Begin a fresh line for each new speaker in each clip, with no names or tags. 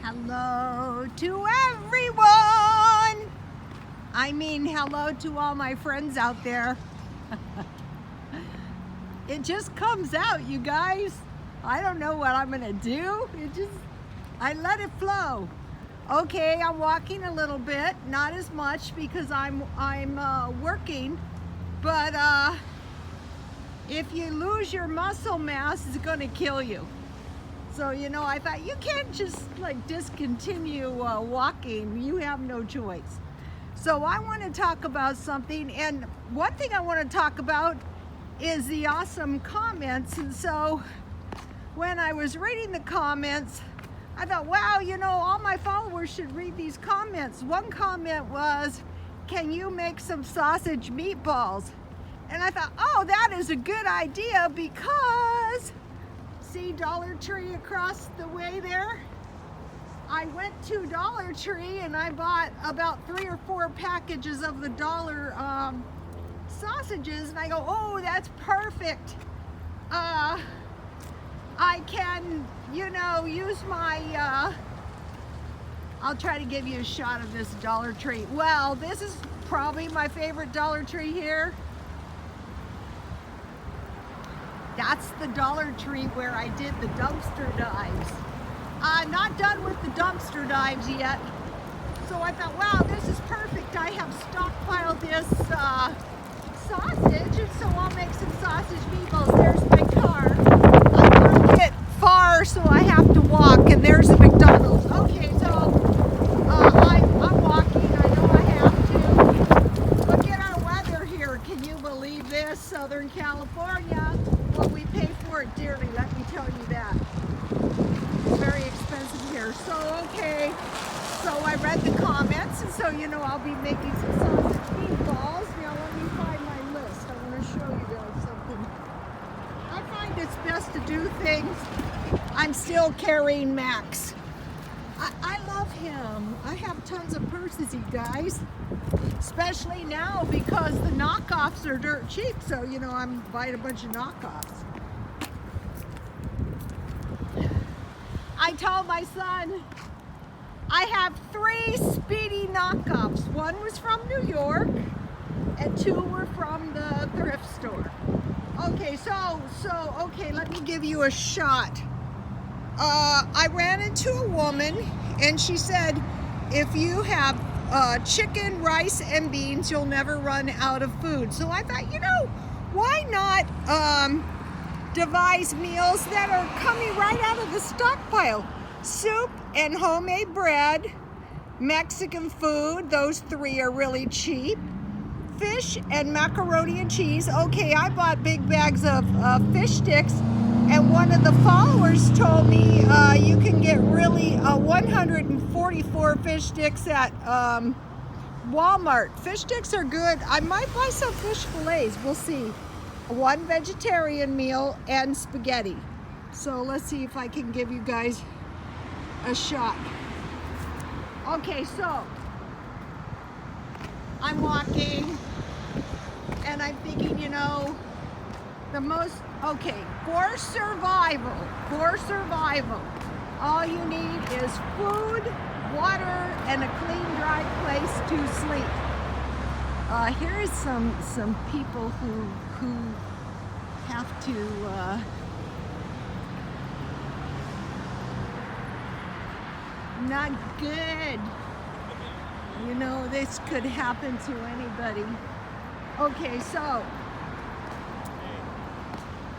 Hello to everyone. I mean, hello to all my friends out there. It just comes out, you guys. I don't know what I'm gonna do. I let it flow. Okay, I'm walking a little bit, not as much because I'm working, but if you lose your muscle mass, it's gonna kill you. So, I thought you can't just like discontinue walking. You have no choice. So I want to talk about something, and one thing I want to talk about is the awesome comments. And so when I was reading the comments, I thought, wow, all my followers should read these comments. One comment was, can you make some sausage meatballs? And I thought, oh, that is a good idea because see Dollar Tree across the way there? I went to Dollar Tree and I bought about 3 or 4 packages of the dollar sausages, and I go, oh, that's perfect. I can, use my, I'll try to give you a shot of this Dollar Tree. Well, this is probably my favorite Dollar Tree here. That's the Dollar Tree where I did the dumpster dives. Not done with the dumpster dives yet. So I thought, wow, this is perfect. I have stockpiled this sausage, and so I'll make some sausage meatballs. There's my car. I'm going to get far, so I have to walk, and there's a McDonald's. Okay, so I'm walking. I know I have to. Look at our weather here. Can you believe this? Southern California. Well, we pay for it dearly, let me tell you that. It's very expensive here. So, okay, so I read the comments, and so, I'll be making some sausage meatballs. Now, let me find my list. I want to show you guys something. I find it's best to do things. I'm still carrying Max. I love him. I have tons of purses, you guys. Especially now because the knockoffs are dirt cheap. So, I'm buying a bunch of knockoffs. I told my son I have 3 Speedy knockoffs. One was from New York and 2 were from the thrift store. Okay, okay, let me give you a shot. I ran into a woman and she said, if you have chicken, rice, and beans, you'll never run out of food. So I thought, why not devise meals that are coming right out of the stockpile? Soup and homemade bread, Mexican food, those 3 are really cheap. Fish and macaroni and cheese. Okay, I bought big bags of fish sticks, and one of the followers told me you can get really 144 fish sticks at Walmart. Fish sticks are good. I might buy some fish fillets. We'll see. 1 vegetarian meal and spaghetti. So let's see if I can give you guys a shot. Okay, so I'm walking and I'm thinking, for survival, all you need is food, water, and a clean, dry place to sleep. Here is some people who have to not good. This could happen to anybody. Okay, so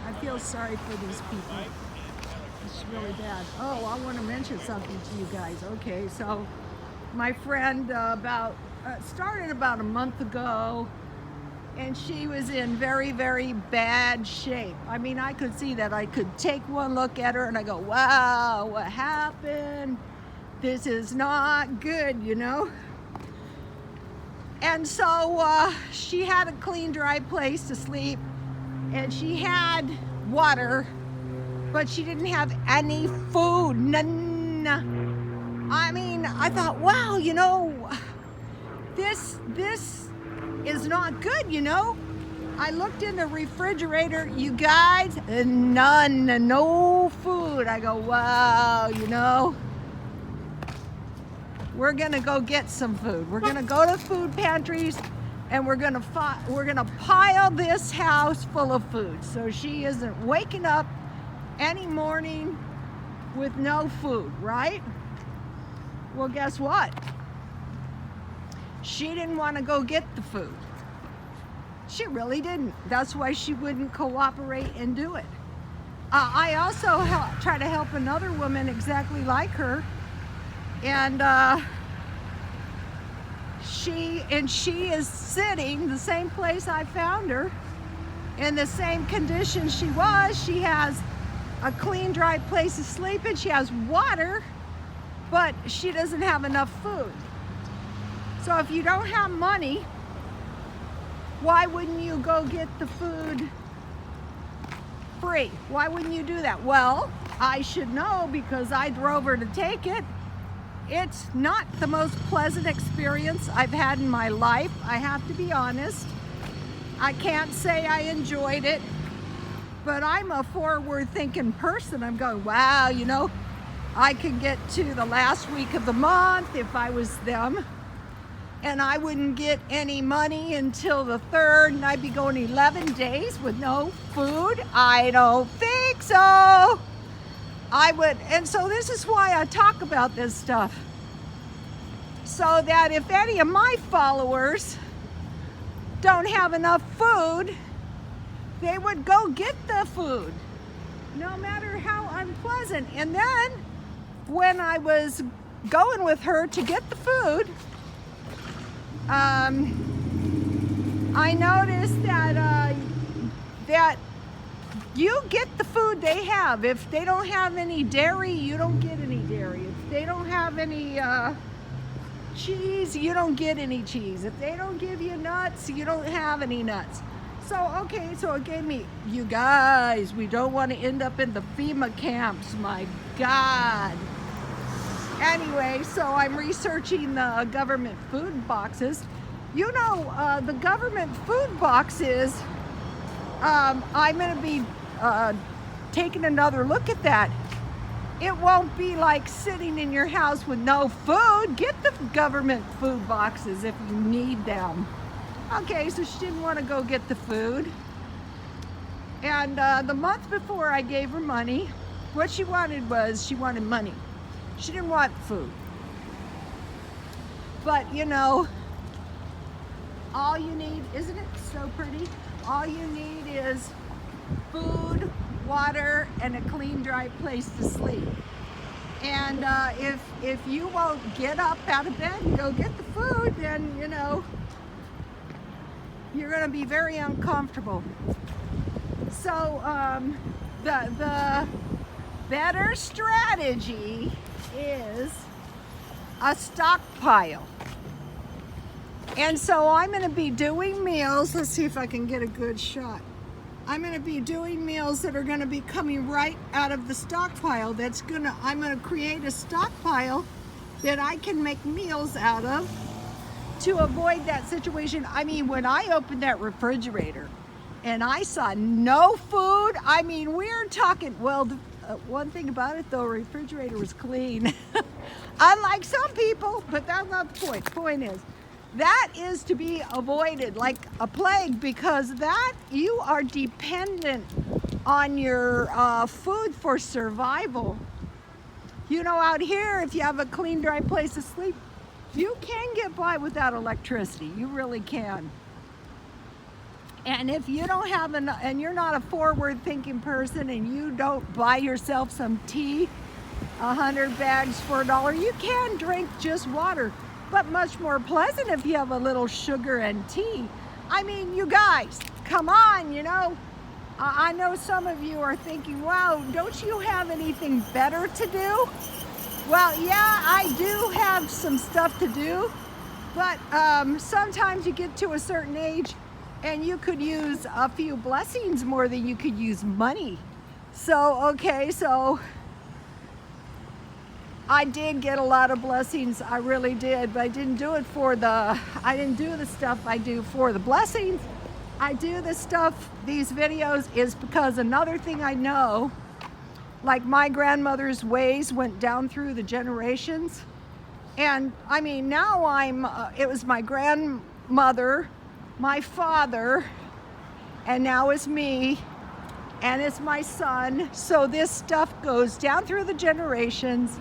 I feel sorry for these people. It's really bad. Oh, I want to mention something to you guys. Okay, so my friend started about a month ago, and she was in very, very bad shape. I mean, I could see that. I could take one look at her and I go, wow, what happened? This is not good, And so she had a clean, dry place to sleep, and she had water, but she didn't have any food. None. I mean, I thought, wow, this is not good, I looked in the refrigerator, you guys, and no food. I go, wow, we're gonna go get some food. We're gonna go to food pantries and we're gonna pile this house full of food so she isn't waking up any morning with no food, right? Well, guess what? She didn't want to go get the food. She really didn't. That's why she wouldn't cooperate and do it. I also try to help another woman exactly like her, and she is sitting the same place I found her, in the same condition she was. She has a clean, dry place to sleep in. She has water, but she doesn't have enough food. So if you don't have money, why wouldn't you go get the food free? Why wouldn't you do that? Well, I should know because I drove her to take it. It's not the most pleasant experience I've had in my life. I have to be honest. I can't say I enjoyed it, but I'm a forward-thinking person. I'm going, wow, you know, I could get to the last week of the month if I was them, and I wouldn't get any money until the 3rd, and I'd be going 11 days with no food. I don't think so. I would, and so this is why I talk about this stuff, so that if any of my followers don't have enough food, they would go get the food, no matter how unpleasant. And then when I was going with her to get the food, I noticed that you get the food they have. If they don't have any dairy, you don't get any dairy. If they don't have any cheese, you don't get any cheese. If they don't give you nuts, you don't have any nuts. So, okay, so it gave me, you guys, we don't want to end up in the FEMA camps, my God. Anyway, so I'm researching the government food boxes. You know, the government food boxes, I'm going to be taking another look at that. It won't be like sitting in your house with no food. Get the government food boxes if you need them. Okay, so she didn't want to go get the food. And the month before I gave her money, what she wanted was, she wanted money. She didn't want food. But you know, all you need, isn't it so pretty? All you need is food, water, and a clean, dry place to sleep. And if you won't get up out of bed and go get the food, then you know, you're going to be very uncomfortable. So the better strategy is a stockpile. And so I'm going to be doing meals. Let's see if I can get a good shot. I'm going to be doing meals that are going to be coming right out of the stockpile. I'm going to create a stockpile that I can make meals out of to avoid that situation. I mean, when I opened that refrigerator and I saw no food, I mean, we're talking, well, one thing about it though, refrigerator was clean. Unlike some people, but that's not the point. The point is, that is to be avoided like a plague, because that you are dependent on your food for survival. You know, out here, if you have a clean, dry place to sleep, you can get by without electricity. You really can. And if you don't have enough, and you're not a forward-thinking person, and you don't buy yourself some tea, 100 bags for $1, you can drink just water. But much more pleasant if you have a little sugar and tea. I mean, you guys, come on, you know. I know some of you are thinking, wow, don't you have anything better to do? Well, yeah, I do have some stuff to do, but sometimes you get to a certain age and you could use a few blessings more than you could use money. So, okay, so I did get a lot of blessings, I really did, but I didn't do it for I didn't do the stuff I do for the blessings. I do this stuff, these videos, is because another thing I know, like my grandmother's ways went down through the generations, And I mean, now it was my grandmother, my father, and now it's me, and it's my son. So this stuff goes down through the generations,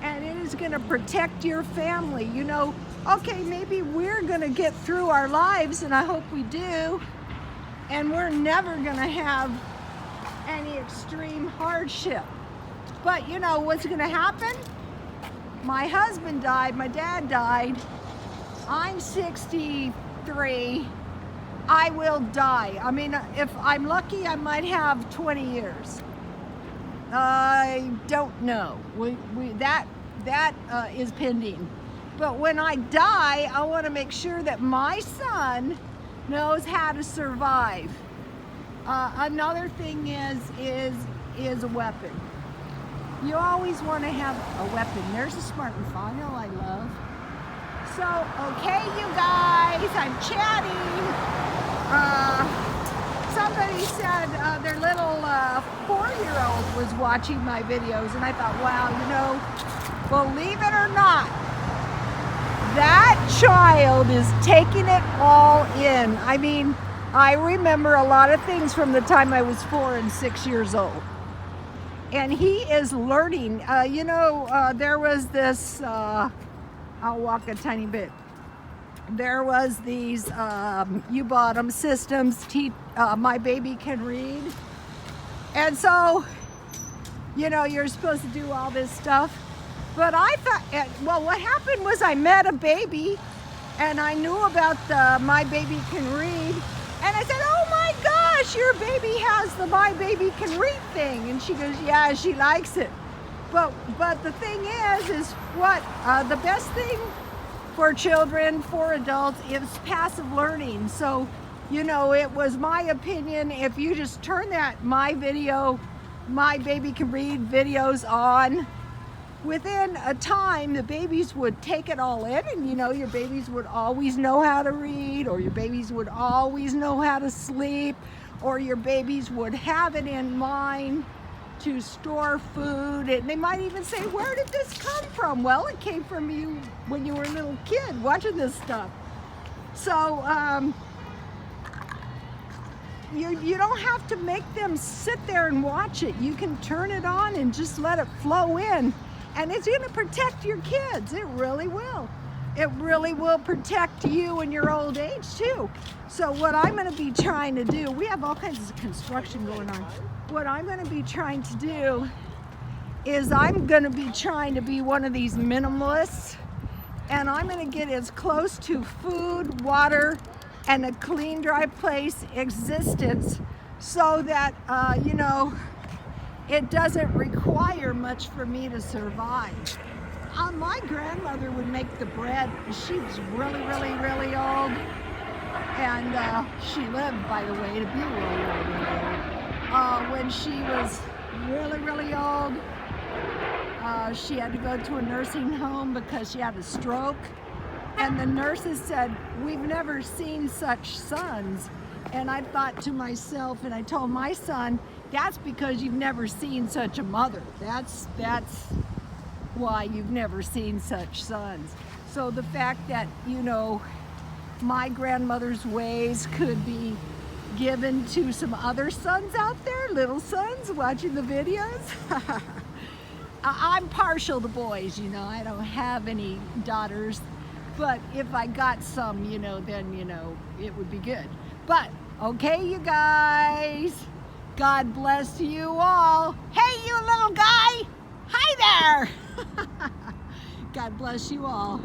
and it is gonna protect your family. You know, okay, maybe we're gonna get through our lives, and I hope we do, and we're never gonna have any extreme hardship. But you know what's gonna happen? My husband died, my dad died, I'm 63, I will die. I mean, if I'm lucky, I might have 20 years. I don't know. That is pending. But when I die, I want to make sure that my son knows how to survive. Another thing is a weapon. You always want to have a weapon. There's a smart and final I love. So, okay, you guys, I'm chatting. Somebody said their little 4-year-old was watching my videos, and I thought, wow, you know, believe it or not, that child is taking it all in. I mean, I remember a lot of things from the time I was 4 and 6 years old. And he is learning. There was this, I'll walk a tiny bit. There was these U-bottom systems, My Baby Can Read. And so, you know, you're supposed to do all this stuff. But I thought, well, what happened was I met a baby and I knew about the My Baby Can Read. And I said, oh my gosh, your baby has the My Baby Can Read thing. And she goes, yeah, she likes it. But the thing is what, the best thing for children, for adults, is passive learning. So, you know, it was my opinion, if you just turn that My Baby Can Read videos on, within a time, the babies would take it all in, and you know, your babies would always know how to read, or your babies would always know how to sleep, or your babies would have it in mind to store food, and they might even say, where did this come from? Well, it came from you when you were a little kid watching this stuff. So you don't have to make them sit there and watch it. You can turn it on and just let it flow in. And it's going to protect your kids. It really will. It really will protect you in your old age too. So what I'm going to be trying to do, we have all kinds of construction going on. What I'm going to be trying to do is I'm going to be trying to be one of these minimalists, and I'm going to get as close to food, water, and a clean, dry place existence so that, you know, it doesn't require much for me to survive. My grandmother would make the bread. She was really, really, really old. And she lived, by the way, to be really, really, really old. When she was really, really old, she had to go to a nursing home because she had a stroke. And the nurses said, we've never seen such sons. And I thought to myself, and I told my son, that's because you've never seen such a mother. That's why you've never seen such sons. So the fact that, you know, my grandmother's ways could be given to some other sons out there, little sons watching the videos. I'm partial to boys, you know, I don't have any daughters, but if I got some, you know, then, you know, it would be good. But, okay, you guys, God bless you all. Hey, you little guy, hi there. God bless you all.